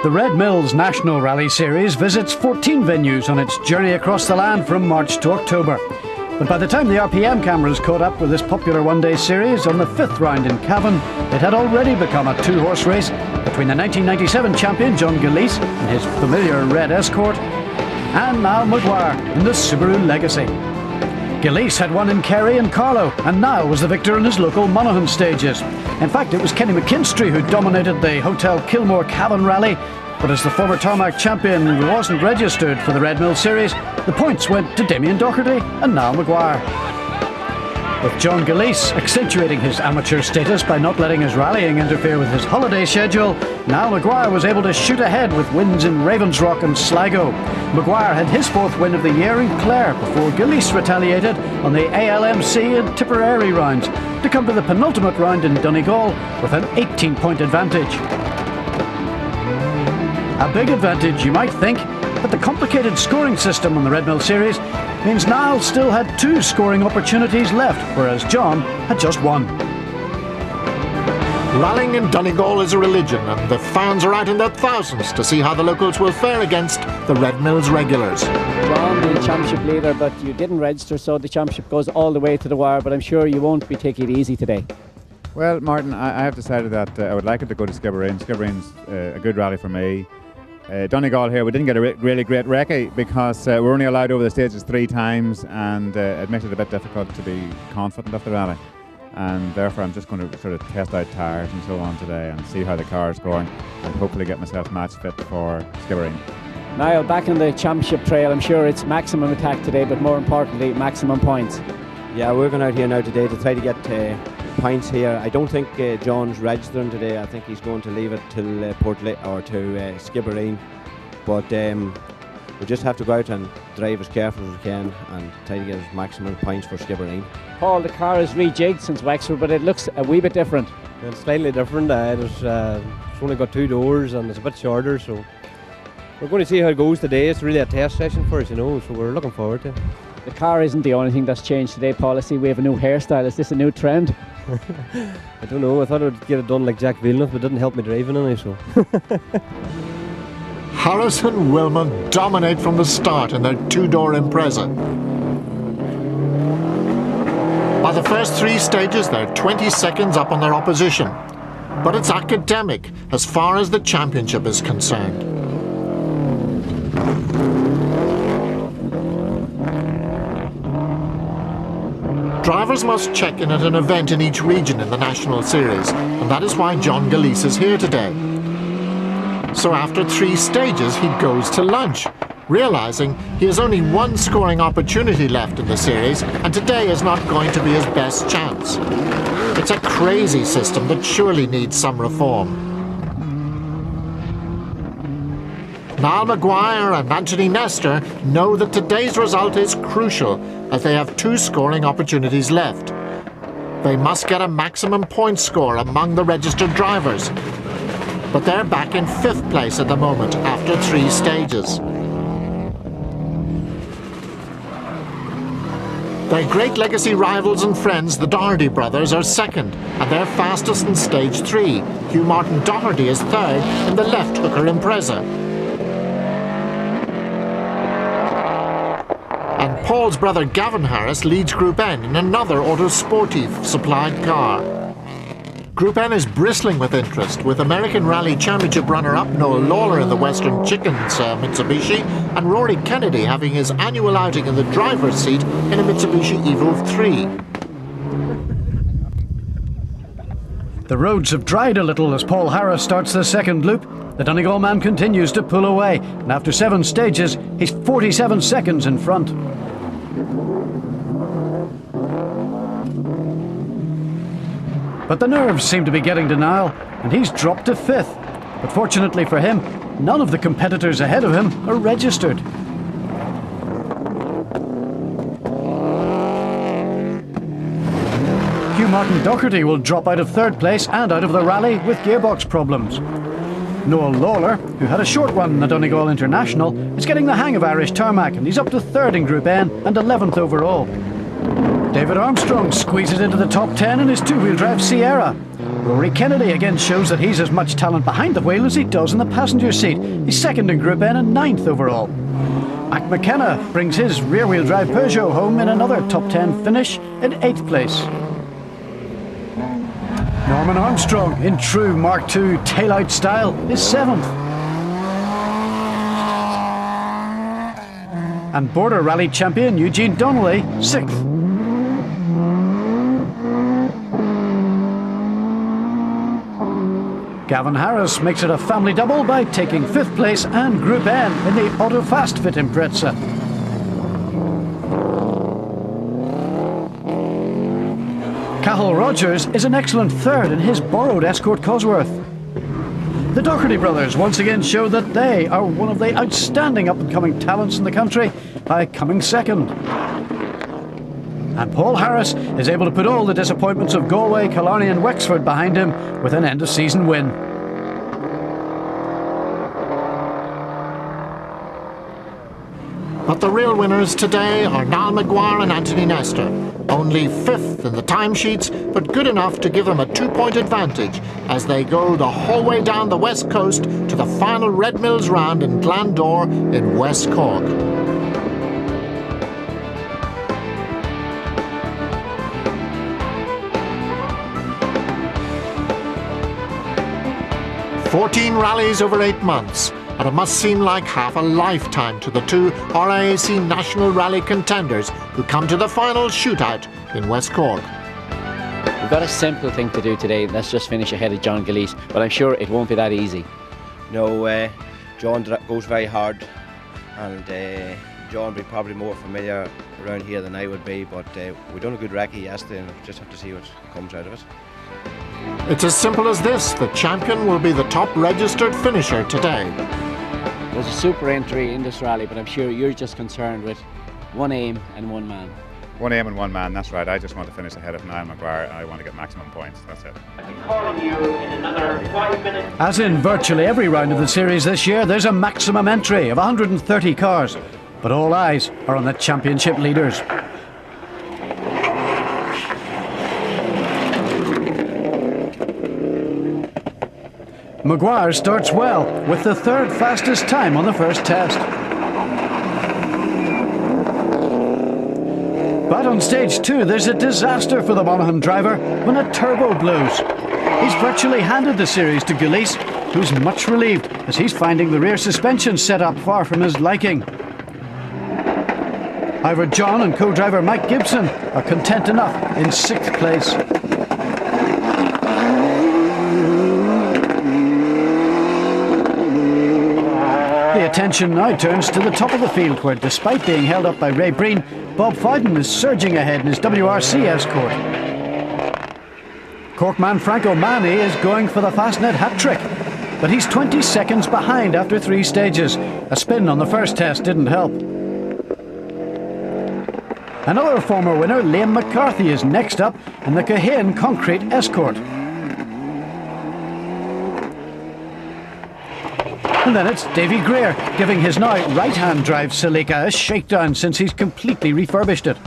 The Red Mills National Rally Series visits 14 venues on its journey across the land from March to October. But by the time the RPM cameras caught up with this popular one-day series on the 5th round in Cavan, it had already become a two-horse race between the 1997 champion John Gilleese in his familiar red Escort and Niall Maguire in the Subaru Legacy. Gilleese had won in Kerry and Carlow and now was the victor in his local Monaghan stages. In fact, it was Kenny McKinstry who dominated the Hotel Kilmore Cavan Rally, but as the former tarmac champion wasn't registered for the Red Mill Series, the points went to Damien Docherty and Niall Maguire. With John Gilleese accentuating his amateur status by not letting his rallying interfere with his holiday schedule, Niall Maguire was able to shoot ahead with wins in Ravensrock and Sligo. Maguire had his 4th win of the year in Clare before Gilleese retaliated on the ALMC and Tipperary rounds to come to the penultimate round in Donegal with an 18-point advantage. A big advantage, you might think, but the complicated scoring system on the Red Mill Series means Niall still had 2 scoring opportunities left, whereas John had just 1. Rallying in Donegal is a religion, and the fans are out in their thousands to see how the locals will fare against the Red Mills regulars. John, the championship leader, but you didn't register, so the championship goes all the way to the wire, but I'm sure you won't be taking it easy today. Well, Martin, I have decided that I would like it to go to Skibbereen. Skibbereen's a good rally for me. Donegal here, we didn't get a really great recce because we're only allowed over the stages 3 times, and it makes it a bit difficult to be confident of the rally. And therefore I'm just going to sort of test out tyres and so on today and see how the car is going and hopefully get myself match fit for Skibbereen. Niall, back on the championship trail, I'm sure it's maximum attack today, but more importantly, maximum points. Yeah, we're going out here now today to try to get points here. I don't think John's registering today. I think he's going to leave it till Portlit or to Skibbereen. But we just have to go out and drive as careful as we can and try to get as maximum points for Skibbereen. Paul, the car is rejigged since Wexford, but it looks a wee bit different. It's slightly different. It's only got 2 doors and it's a bit shorter, so we're going to see how it goes today. It's really a test session for us, you know, so we're looking forward to it. The car isn't the only thing that's changed today, Paul. I see we have a new hairstyle. Is this a new trend? I don't know. I thought I would get it done like Jack Villeneuve, but it didn't help me driving any, so. Harris and Wilman dominate from the start in their 2-door Impreza. By the first 3 stages, they're 20 seconds up on their opposition. But it's academic as far as the championship is concerned. Drivers must check in at an event in each region in the National Series, and that is why John Gilleese is here today. So after 3 stages, he goes to lunch, realising he has only 1 scoring opportunity left in the series, and today is not going to be his best chance. It's a crazy system that surely needs some reform. Niall Maguire and Anthony Nestor know that today's result is crucial as they have 2 scoring opportunities left. They must get a maximum point score among the registered drivers, but they're back in 5th place at the moment after 3 stages. Their Great Legacy rivals and friends, the Doherty brothers, are 2nd, and they're fastest in stage 3. Hugh Martin Doherty is 3rd in the left hooker Impreza. And Paul's brother Gavin Harris leads Group N in another Autosportive supplied car. Group N is bristling with interest, with American Rally Championship runner-up Noel Lawler in the Western Chickens Mitsubishi, and Rory Kennedy having his annual outing in the driver's seat in a Mitsubishi Evo 3. The roads have dried a little as Paul Harris starts the 2nd loop. The Donegal man continues to pull away, and after 7 stages, he's 47 seconds in front. But the nerves seem to be getting to Niall, and he's dropped to 5th. But fortunately for him, none of the competitors ahead of him are registered. Hugh Martin Docherty will drop out of 3rd place and out of the rally with gearbox problems. Noel Lawler, who had a short one in the Donegal International, is getting the hang of Irish tarmac, and he's up to 3rd in Group N and 11th overall. David Armstrong squeezes into the top 10 in his 2-wheel drive Sierra. Rory Kennedy again shows that he's as much talent behind the wheel as he does in the passenger seat. He's second in Group N and 9th overall. Mac McKenna brings his rear-wheel drive Peugeot home in another top 10 finish in 8th place. Norman Armstrong, in true Mark II tail-out style, is 7th. And Border Rally champion Eugene Donnelly, 6th. Gavin Harris makes it a family double by taking 5th place and Group N in the Auto Fast Fit Impreza. Cathal Rogers is an excellent 3rd in his borrowed Escort Cosworth. The Doherty brothers once again show that they are one of the outstanding up-and-coming talents in the country by coming 2nd. And Paul Harris is able to put all the disappointments of Galway, Killarney and Wexford behind him with an end-of-season win. But the real winners today are Niall Maguire and Anthony Nestor. Only 5th in the timesheets, but good enough to give them a 2-point advantage as they go the whole way down the west coast to the final Red Mills round in Glandore in West Cork. "14 rallies over 8 months, and it must seem like half a lifetime to the two RIAC National Rally contenders who come to the final shootout in West Cork. We've got a simple thing to do today. Let's just finish ahead of John Gillespie, but I'm sure it won't be that easy. No, John goes very hard, and John will be probably more familiar around here than I would be, but we done a good recce yesterday and we'll just have to see what comes out of it. It's as simple as this. The champion will be the top registered finisher today. There's a super entry in this rally, but I'm sure you're just concerned with one aim and one man. One aim and one man, that's right. I just want to finish ahead of Niall Maguire and I want to get maximum points, that's it. Calling you in another 5 minutes. As in virtually every round of the series this year, there's a maximum entry of 130 cars. But all eyes are on the championship leaders. Maguire starts well with the 3rd fastest time on the first test. But on stage 2 there's a disaster for the Monaghan driver when a turbo blows. He's virtually handed the series to Gillespie, who's much relieved as he's finding the rear suspension set up far from his liking. However, John and co-driver Mike Gibson are content enough in 6th place. The attention now turns to the top of the field where, despite being held up by Ray Breen, Bob Fowden is surging ahead in his WRC Escort. Corkman Frank O'Mahony is going for the Fastnet hat-trick, but he's 20 seconds behind after 3 stages. A spin on the first test didn't help. Another former winner, Liam McCarthy, is next up in the Cahain Concrete Escort. And then it's Davy Greer giving his now right-hand drive Celica a shakedown since he's completely refurbished it.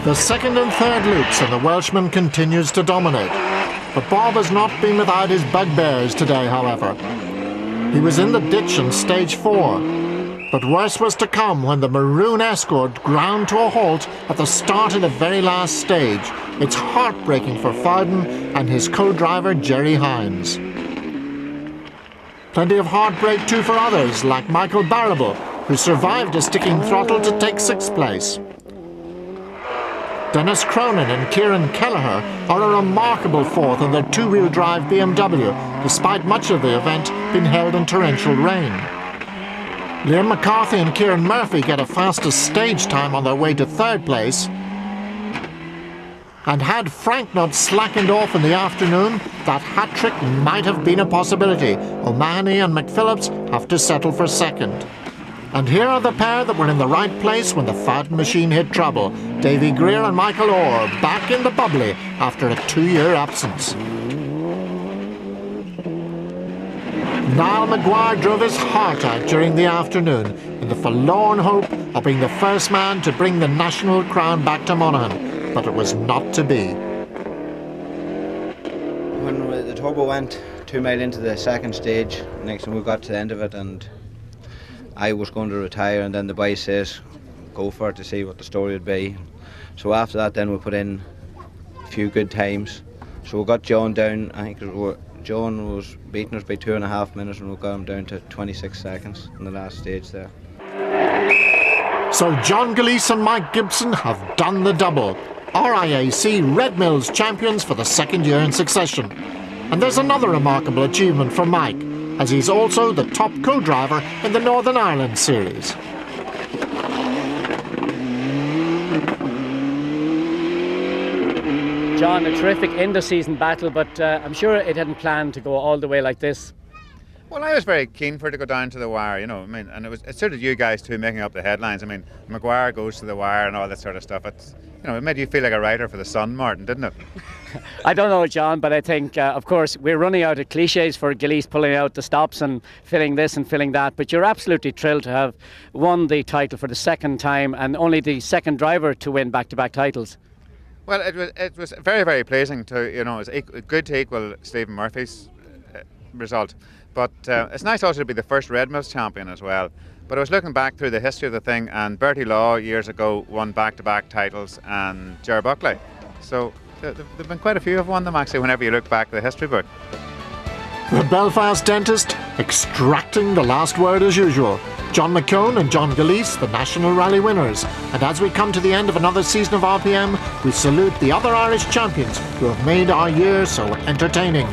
The 2nd and 3rd loops and the Welshman continues to dominate. But Bob has not been without his bugbears today, however. He was in the ditch on stage 4. But worse was to come when the maroon Escort ground to a halt at the start of the very last stage. It's heartbreaking for Fowden and his co-driver Jerry Hines. Plenty of heartbreak too for others, like Michael Barrable, who survived a sticking throttle to take 6th place. Dennis Cronin and Kieran Kelleher are a remarkable 4th in their 2-wheel drive BMW, despite much of the event being held in torrential rain. Liam McCarthy and Kieran Murphy get a fastest stage time on their way to 3rd place. And had Frank not slackened off in the afternoon, that hat-trick might have been a possibility. O'Mahony and McPhillips have to settle for 2nd. And here are the pair that were in the right place when the Fountain Machine hit trouble. Davy Greer and Michael Orr back in the bubbly after a 2-year absence. Niall Maguire drove his heart out during the afternoon in the forlorn hope of being the first man to bring the national crown back to Monaghan, but it was not to be. When the turbo went 2 mile into the second stage, next time we got to the end of it, and I was going to retire, and then the boy says go for it to see what the story would be. So after that then we put in a few good times. So we got John down, I think John was beating us by 2.5 minutes, and we got him down to 26 seconds in the last stage there. So John Gilleese and Mike Gibson have done the double. RIAC Red Mills champions for the 2nd year in succession. And there's another remarkable achievement for Mike, as he's also the top co-driver in the Northern Ireland Series. John, a terrific end-of-season battle, but I'm sure it hadn't planned to go all the way like this. Well, I was very keen for it to go down to the wire, you know. I mean, and it suited you guys too, making up the headlines. I mean, Maguire goes to the wire and all that sort of stuff. It's, you know, it made you feel like a writer for the Sun, Martin, didn't it? I don't know, John, but I think, of course, we're running out of cliches for Gilleese pulling out the stops and filling this and filling that. But you're absolutely thrilled to have won the title for the 2nd time and only the 2nd driver to win back-to-back titles. Well, it was very, very pleasing to, you know, it's good to equal Stephen Murphy's result. But it's nice also to be the first Red Mills champion as well. But I was looking back through the history of the thing, and Bertie Law years ago won back-to-back titles, and Ger Buckley. So there have been quite a few who have won them actually whenever you look back at the history book. The Belfast dentist extracting the last word as usual. John McKeown and John Gilleese, the National Rally winners. And as we come to the end of another season of RPM, we salute the other Irish champions who have made our year so entertaining.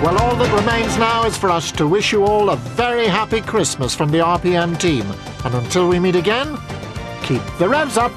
Well, all that remains now is for us to wish you all a very happy Christmas from the RPM team. And until we meet again, keep the revs up.